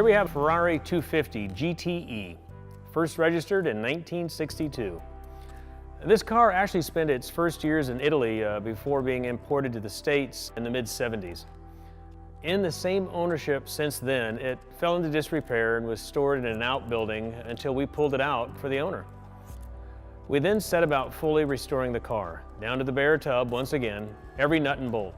we have a Ferrari 250 GTE, first registered in 1962. This car actually spent its first years in Italy before being imported to the States in the mid-70s. In the same ownership since then, it fell into disrepair and was stored in an outbuilding until we pulled it out for the owner. We then set about fully restoring the car, down to the bare tub once again, every nut and bolt.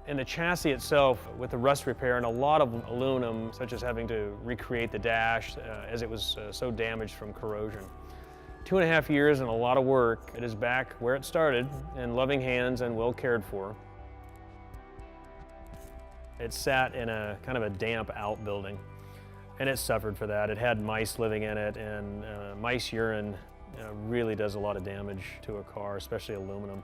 And the chassis itself, with the rust repair and a lot of aluminum, such as having to recreate the dash as it was so damaged from corrosion. 2.5 years and a lot of work. It is back where it started, in loving hands and well cared for. It sat in a kind of a damp outbuilding, and it suffered for that. It had mice living in it, and mice urine really does a lot of damage to a car, especially aluminum.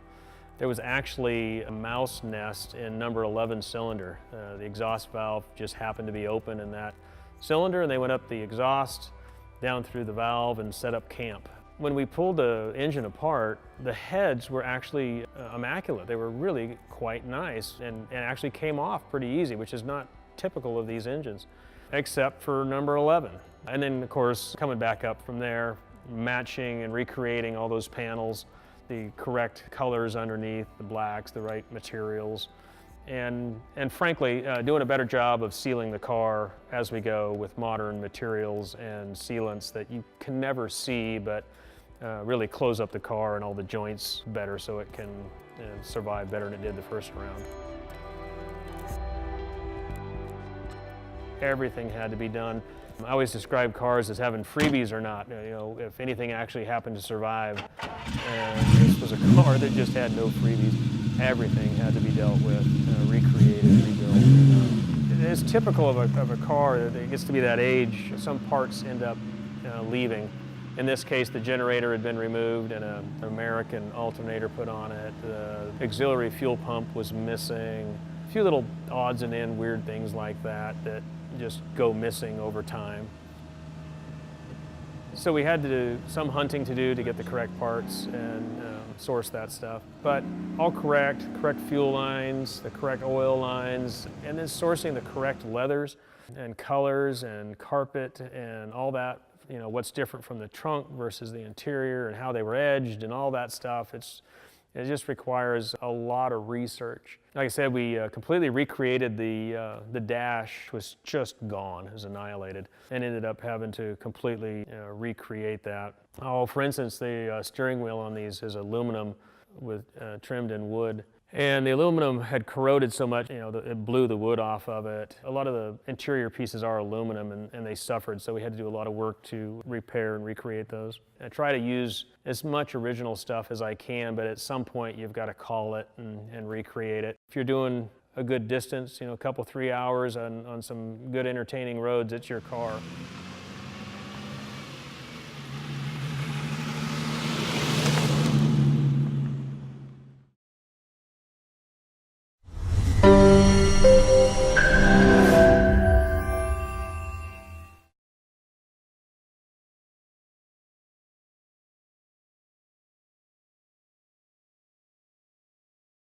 There was actually a mouse nest in number 11 cylinder. The exhaust valve just happened to be open in that cylinder, and they went up the exhaust, down through the valve, and set up camp. When we pulled the engine apart, the heads were actually immaculate. They were really quite nice and actually came off pretty easy, which is not typical of these engines, except for number 11. And then, of course, coming back up from there, matching and recreating all those panels, the correct colors underneath, the blacks, the right materials, and frankly, doing a better job of sealing the car as we go with modern materials and sealants that you can never see, but really close up the car and all the joints better so it can survive better than it did the first round. Everything had to be done. I always describe cars as having freebies or not, you know, if anything actually happened to survive. And this was a car that just had no freebies. Everything had to be dealt with, recreated, rebuilt. It's typical of a car that it gets to be that age, some parts end up leaving. In this case, the generator had been removed and an American alternator put on it. The auxiliary fuel pump was missing. A few little odds and ends, weird things like that just go missing over time. So we had to do some hunting to do to get the correct parts and source that stuff. But all correct fuel lines, the correct oil lines, and then sourcing the correct leathers and colors and carpet and all that, you know, what's different from the trunk versus the interior and how they were edged and all that stuff. It just requires a lot of research. Like I said, we completely recreated the dash. Was just gone, it was annihilated, and ended up having to completely recreate that. Oh, for instance, the steering wheel on these is aluminum with trimmed in wood. And the aluminum had corroded so much, you know, it blew the wood off of it. A lot of the interior pieces are aluminum and they suffered, so we had to do a lot of work to repair and recreate those. I try to use as much original stuff as I can, but at some point you've got to call it and recreate it. If you're doing a good distance, you know, a couple, 3 hours on some good entertaining roads, it's your car.